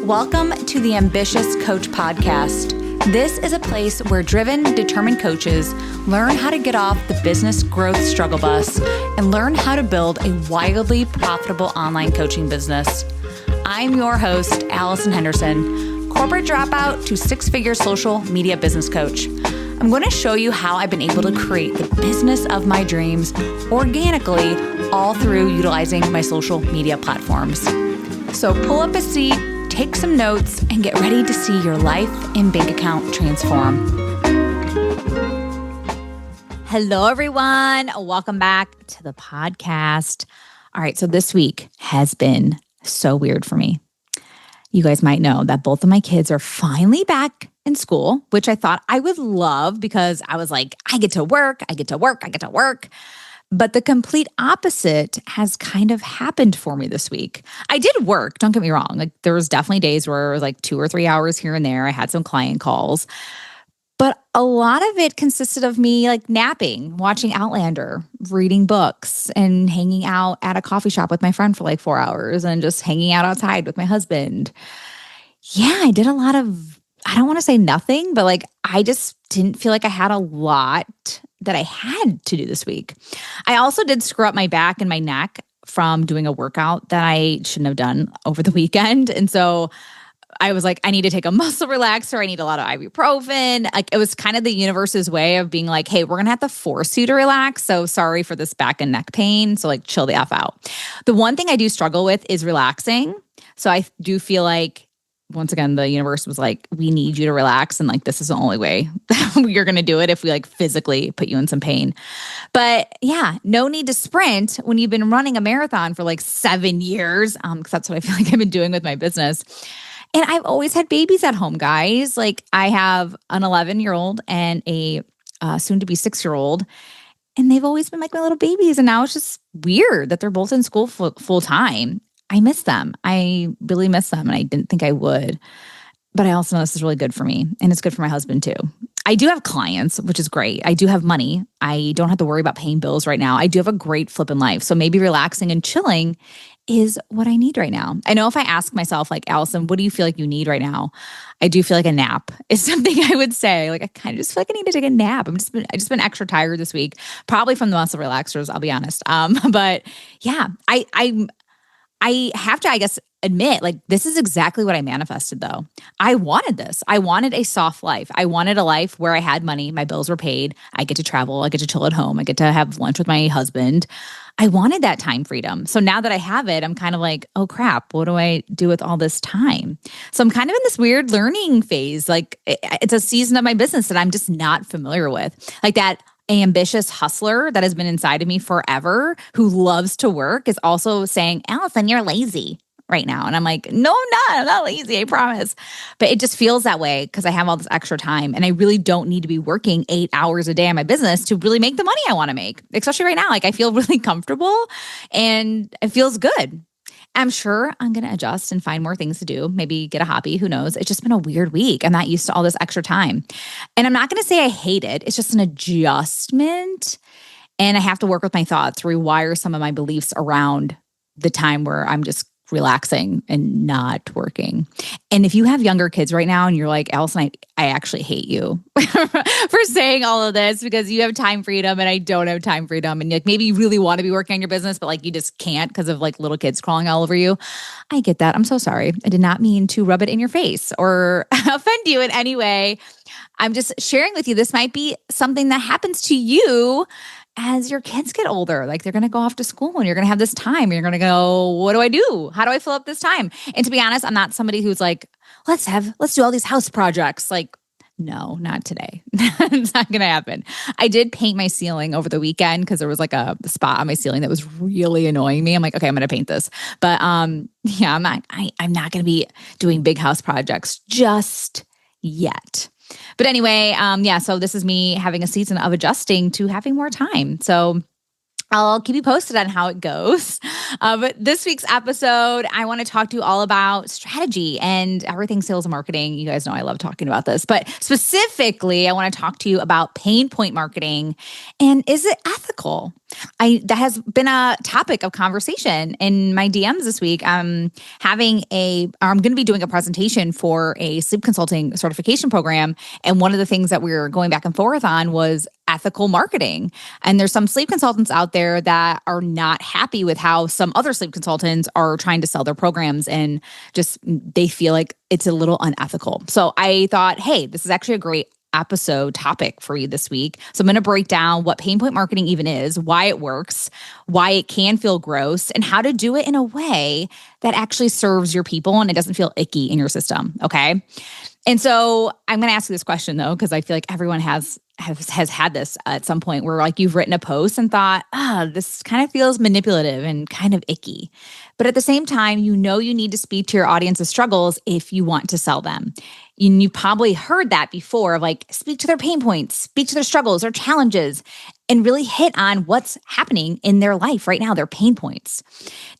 Welcome to the Ambitious Coach Podcast. This is a place where driven, determined coaches learn how to get off the business growth struggle bus and learn how to build a wildly profitable online coaching business. I'm your host, Allison Henderson, corporate dropout to six-figure social media business coach. I'm going to show you how I've been able to create the business of my dreams organically, all through utilizing my social media platforms. So pull up a seat, take some notes, and get ready to see your life and bank account transform. Hello, everyone. Welcome back to the podcast. All right, so this week has been so weird for me. You guys might know that both of my kids are finally back in school, which I thought I would love because I was like, I get to work. But the complete opposite has kind of happened for me this week. I did work, don't get me wrong. Like there was definitely days where it was like 2 or 3 hours here and there. I had some client calls, but a lot of it consisted of me like napping, watching Outlander, reading books, and hanging out at a coffee shop with my friend for like 4 hours and just hanging out outside with my husband. Yeah, I did a lot of, I don't want to say nothing, but like I just didn't feel like I had a lot that I had to do this week. I also did screw up my back and my neck from doing a workout that I shouldn't have done over the weekend. And so I was like, I need to take a muscle relaxer. I need a lot of ibuprofen. Like it was kind of the universe's way of being like, hey, we're going to have to force you to relax. So sorry for this back and neck pain. So like chill the F out. The one thing I do struggle with is relaxing. So I do feel like once again, the universe was like, we need you to relax. And like, this is the only way that you're going to do it if we like physically put you in some pain. But yeah, no need to sprint when you've been running a marathon for like 7 years. Because that's what I feel like I've been doing with my business. And I've always had babies at home, guys. Like I have an 11-year-old and a soon to be 6-year-old. And they've always been like my little babies. And now it's just weird that they're both in school full time. I miss them. I really miss them. And I didn't think I would. But I also know this is really good for me. And it's good for my husband too. I do have clients, which is great. I do have money. I don't have to worry about paying bills right now. I do have a great flipping life. So maybe relaxing and chilling is what I need right now. I know if I ask myself, like, Allison, what do you feel like you need right now? I do feel like a nap is something I would say. Like, I kind of just feel like I need to take a nap. I just been extra tired this week, probably from the muscle relaxers, I'll be honest. But yeah, I have to, I guess, admit, like, this is exactly what I manifested, though. I wanted this. I wanted a soft life. I wanted a life where I had money, my bills were paid, I get to travel, I get to chill at home, I get to have lunch with my husband. I wanted that time freedom. So now that I have it, I'm kind of like, oh crap, what do I do with all this time? So I'm kind of in this weird learning phase. Like, it's a season of my business that I'm just not familiar with. Like that ambitious hustler that has been inside of me forever, who loves to work, is also saying, Allison, you're lazy right now. And I'm like, no, I'm not. I'm not lazy, I promise. But it just feels that way because I have all this extra time and I really don't need to be working 8 hours a day on my business to really make the money I want to make, especially right now. Like I feel really comfortable and it feels good. I'm sure I'm going to adjust and find more things to do, maybe get a hobby, who knows? It's just been a weird week. I'm not used to all this extra time. And I'm not going to say I hate it. It's just an adjustment. And I have to work with my thoughts, rewire some of my beliefs around the time where I'm just relaxing and not working. And if you have younger kids right now and you're like, Allison, I actually hate you for saying all of this because you have time freedom and I don't have time freedom. And like maybe you really want to be working on your business, but like you just can't because of like little kids crawling all over you. I get that. I'm so sorry. I did not mean to rub it in your face or offend you in any way. I'm just sharing with you, this might be something that happens to you as your kids get older. Like they're going to go off to school and you're going to have this time and you're going to go, what do I do? How do I fill up this time? And to be honest, I'm not somebody who's like, let's do all these house projects. Like, no, not today. It's not going to happen. I did paint my ceiling over the weekend because there was like a spot on my ceiling that was really annoying me. I'm like, okay, I'm going to paint this. But yeah, I'm not going to be doing big house projects just yet. But anyway, yeah, so this is me having a season of adjusting to having more time. So I'll keep you posted on how it goes. But this week's episode, I want to talk to you all about strategy and everything sales and marketing. You guys know I love talking about this. But specifically, I want to talk to you about pain point marketing and is it ethical? That has been a topic of conversation in my DMs this week. I'm going to be doing a presentation for a sleep consulting certification program. And one of the things that we were going back and forth on was ethical marketing. And there's some sleep consultants out there that are not happy with how some other sleep consultants are trying to sell their programs, and just they feel like it's a little unethical. So I thought, hey, this is actually a great episode topic for you this week. So I'm going to break down what pain point marketing even is, why it works, why it can feel gross, and how to do it in a way that actually serves your people and it doesn't feel icky in your system. Okay. And so I'm going to ask you this question though, because I feel like everyone has had this at some point where like you've written a post and thought, this kind of feels manipulative and kind of icky. But at the same time, you need to speak to your audience's struggles if you want to sell them. You probably heard that before, of like, speak to their pain points, speak to their struggles or challenges, and really hit on what's happening in their life right now, their pain points.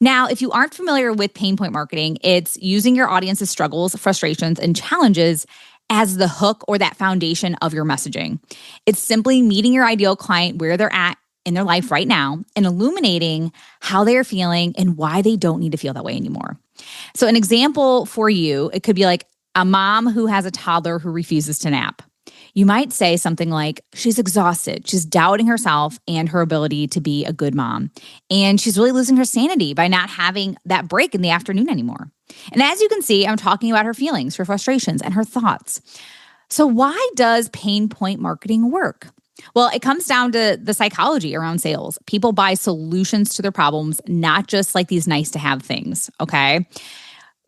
Now, if you aren't familiar with pain point marketing, it's using your audience's struggles, frustrations, and challenges as the hook or that foundation of your messaging. It's simply meeting your ideal client where they're at in their life right now and illuminating how they are feeling and why they don't need to feel that way anymore. So an example for you, it could be like a mom who has a toddler who refuses to nap. You might say something like, she's exhausted. She's doubting herself and her ability to be a good mom. And she's really losing her sanity by not having that break in the afternoon anymore. And as you can see, I'm talking about her feelings, her frustrations, and her thoughts. So why does pain point marketing work? Well, it comes down to the psychology around sales. People buy solutions to their problems, not just like these nice to have things, okay?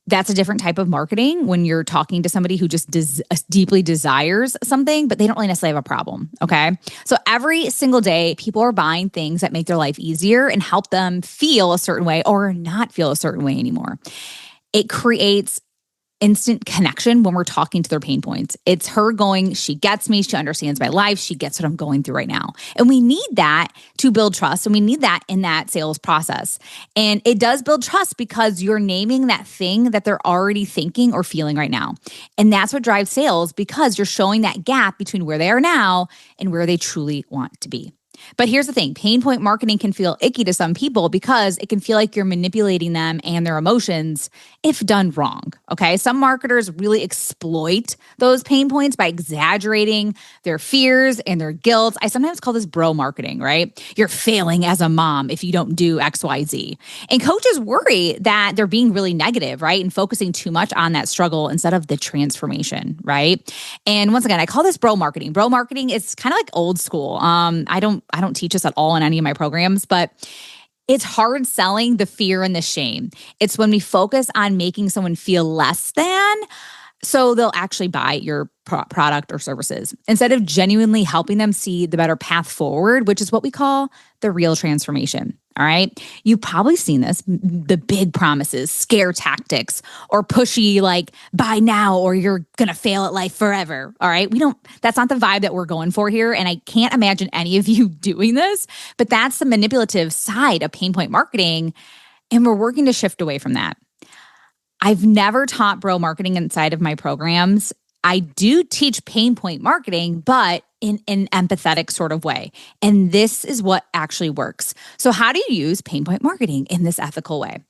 That's a different type of marketing when you're talking to somebody who just deeply desires something, but they don't really necessarily have a problem, okay? So every single day, people are buying things that make their life easier and help them feel a certain way or not feel a certain way anymore. It creates instant connection when we're talking to their pain points. It's her going, she gets me, she understands my life, she gets what I'm going through right now. And we need that to build trust, and we need that in that sales process. And it does build trust because you're naming that thing that they're already thinking or feeling right now. And that's what drives sales, because you're showing that gap between where they are now and where they truly want to be. But here's the thing, pain point marketing can feel icky to some people because it can feel like you're manipulating them and their emotions if done wrong, okay? Some marketers really exploit those pain points by exaggerating their fears and their guilt. I sometimes call this bro marketing, right? You're failing as a mom if you don't do X, Y, Z. And coaches worry that they're being really negative, right? And focusing too much on that struggle instead of the transformation, right? And once again, I call this bro marketing. Bro marketing is kind of like old school. I don't teach this at all in any of my programs, but it's hard selling the fear and the shame. It's when we focus on making someone feel less than, so they'll actually buy your product or services instead of genuinely helping them see the better path forward, which is what we call the real transformation. All right. You've probably seen this, the big promises, scare tactics, or pushy, like buy now or you're going to fail at life forever. All right. That's not the vibe that we're going for here. And I can't imagine any of you doing this, but that's the manipulative side of pain point marketing. And we're working to shift away from that. I've never taught bro marketing inside of my programs. I do teach pain point marketing, but in an empathetic sort of way. And this is what actually works. So how do you use pain point marketing in this ethical way?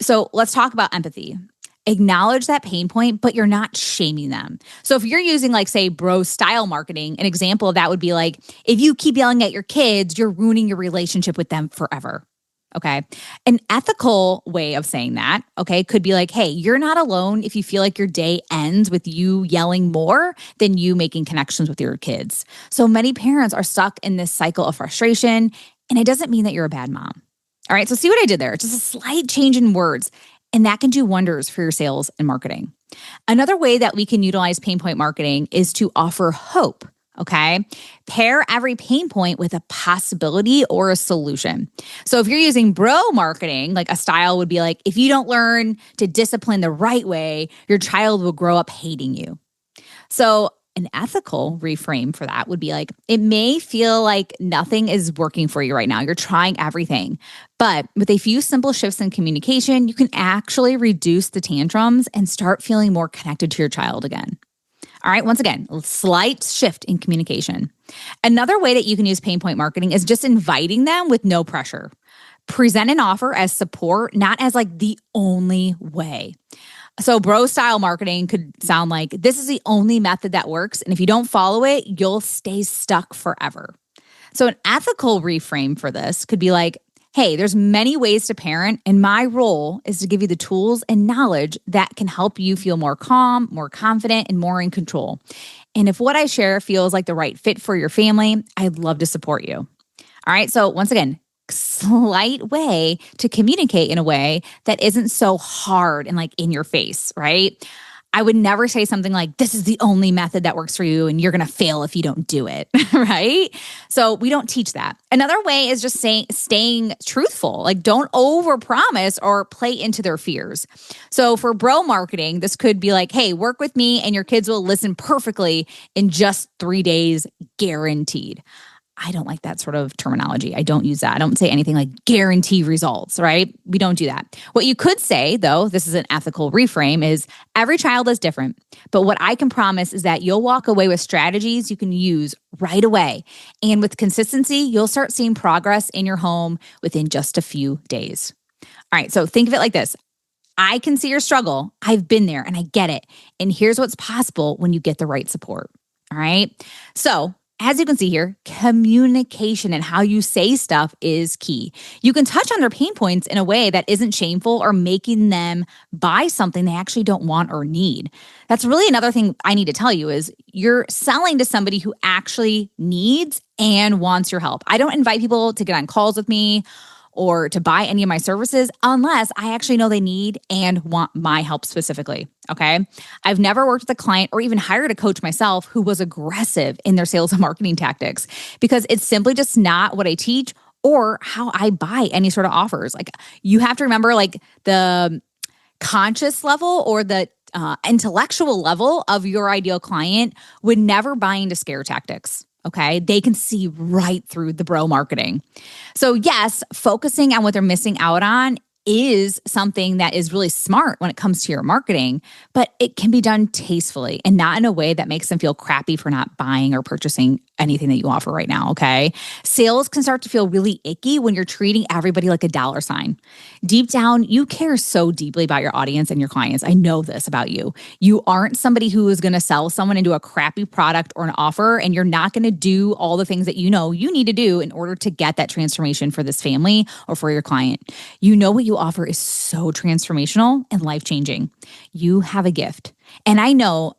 So let's talk about empathy. Acknowledge that pain point, but you're not shaming them. So if you're using like, say, bro style marketing, an example of that would be like, if you keep yelling at your kids, you're ruining your relationship with them forever. Okay. An ethical way of saying that, okay, could be like, hey, you're not alone if you feel like your day ends with you yelling more than you making connections with your kids. So many parents are stuck in this cycle of frustration, and it doesn't mean that you're a bad mom. All right. So see what I did there? Just a slight change in words, and that can do wonders for your sales and marketing. Another way that we can utilize pain point marketing is to offer hope. Okay. Pair every pain point with a possibility or a solution. So if you're using bro marketing, like a style would be like, if you don't learn to discipline the right way, your child will grow up hating you. So an ethical reframe for that would be like, it may feel like nothing is working for you right now. You're trying everything. But with a few simple shifts in communication, you can actually reduce the tantrums and start feeling more connected to your child again. All right, once again, a slight shift in communication. Another way that you can use pain point marketing is just inviting them with no pressure. Present an offer as support, not as like the only way. So bro style marketing could sound like, this is the only method that works. And if you don't follow it, you'll stay stuck forever. So an ethical reframe for this could be like, hey, there's many ways to parent, and my role is to give you the tools and knowledge that can help you feel more calm, more confident, and more in control. And if what I share feels like the right fit for your family, I'd love to support you. All right. So once again, slight way to communicate in a way that isn't so hard and like in your face, right? I would never say something like, this is the only method that works for you and you're going to fail if you don't do it, right? So we don't teach that. Another way is just staying truthful. Like don't overpromise or play into their fears. So for bro marketing, this could be like, hey, work with me and your kids will listen perfectly in just 3 days, guaranteed. I don't like that sort of terminology. I don't use that. I don't say anything like guarantee results, right? We don't do that. What you could say, though, this is an ethical reframe, is every child is different. But what I can promise is that you'll walk away with strategies you can use right away. And with consistency, you'll start seeing progress in your home within just a few days. All right, so think of it like this. I can see your struggle. I've been there and I get it. And here's what's possible when you get the right support. All right. So as you can see here, communication and how you say stuff is key. You can touch on their pain points in a way that isn't shameful or making them buy something they actually don't want or need. That's really another thing I need to tell you is you're selling to somebody who actually needs and wants your help. I don't invite people to get on calls with me or to buy any of my services unless I actually know they need and want my help specifically, okay? I've never worked with a client or even hired a coach myself who was aggressive in their sales and marketing tactics because it's simply just not what I teach or how I buy any sort of offers. Like you have to remember like the conscious level or the intellectual level of your ideal client would never buy into scare tactics. Okay, they can see right through the bro marketing. So yes, focusing on what they're missing out on is something that is really smart when it comes to your marketing, but it can be done tastefully and not in a way that makes them feel crappy for not buying or purchasing anything that you offer right now, okay? Sales can start to feel really icky when you're treating everybody like a dollar sign. Deep down, you care so deeply about your audience and your clients. I know this about you. You aren't somebody who is going to sell someone into a crappy product or an offer, and you're not going to do all the things that you know you need to do in order to get that transformation for this family or for your client. You know what you offer is so transformational and life-changing. You have a gift. And I know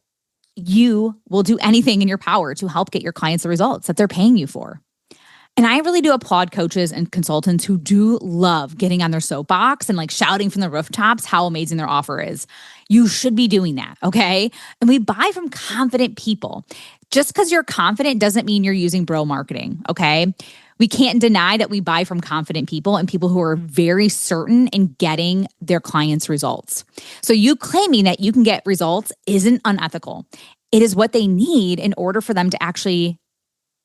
you will do anything in your power to help get your clients the results that they're paying you for. And I really do applaud coaches and consultants who do love getting on their soapbox and like shouting from the rooftops how amazing their offer is. You should be doing that, okay? And we buy from confident people. Just because you're confident doesn't mean you're using bro marketing, okay? We can't deny that we buy from confident people and people who are very certain in getting their clients' results. So you claiming that you can get results isn't unethical. It is what they need in order for them to actually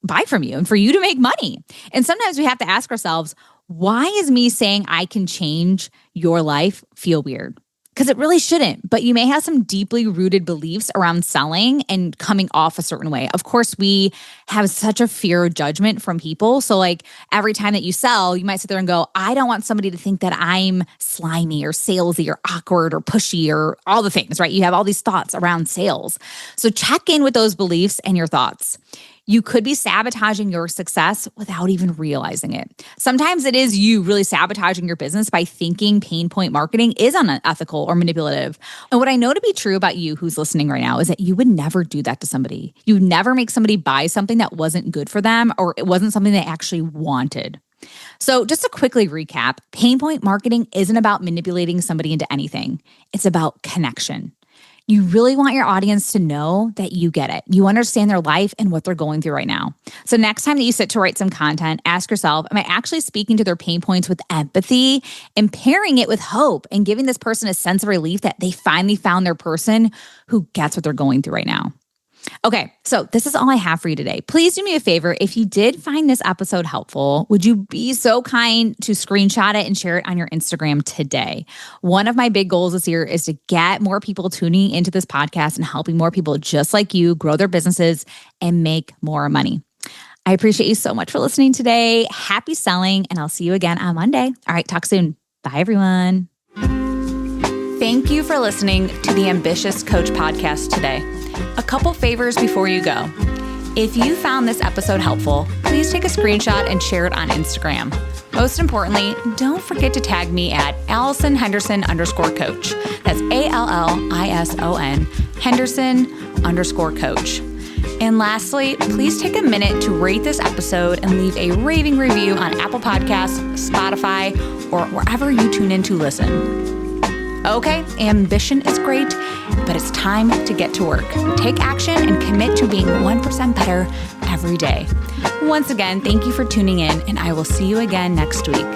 buy from you and for you to make money. And sometimes we have to ask ourselves, why is me saying I can change your life feel weird? Because it really shouldn't, but you may have some deeply rooted beliefs around selling and coming off a certain way. Of course, we have such a fear of judgment from people. So like every time that you sell, you might sit there and go, I don't want somebody to think that I'm slimy or salesy or awkward or pushy or all the things, right? You have all these thoughts around sales. So check in with those beliefs and your thoughts. You could be sabotaging your success without even realizing it. Sometimes it is you really sabotaging your business by thinking pain point marketing is unethical or manipulative. And what I know to be true about you who's listening right now is that you would never do that to somebody. You would never make somebody buy something that wasn't good for them or it wasn't something they actually wanted. So just to quickly recap, pain point marketing isn't about manipulating somebody into anything. It's about connection. You really want your audience to know that you get it. You understand their life and what they're going through right now. So next time that you sit to write some content, ask yourself, am I actually speaking to their pain points with empathy and pairing it with hope and giving this person a sense of relief that they finally found their person who gets what they're going through right now? Okay, so this is all I have for you today. Please do me a favor. If you did find this episode helpful, would you be so kind to screenshot it and share it on your Instagram today? One of my big goals this year is to get more people tuning into this podcast and helping more people just like you grow their businesses and make more money. I appreciate you so much for listening today. Happy selling, and I'll see you again on Monday. All right, talk soon. Bye, everyone. Thank you for listening to the Ambitious Coach podcast today. A couple favors before you go. If you found this episode helpful, please take a screenshot and share it on Instagram. Most importantly, don't forget to tag me at AllisonHenderson_coach. That's ALLISON Henderson_coach. And lastly, please take a minute to rate this episode and leave a raving review on Apple Podcasts, Spotify, or wherever you tune in to listen. Okay, ambition is great, but it's time to get to work. Take action and commit to being 1% better every day. Once again, thank you for tuning in, and I will see you again next week.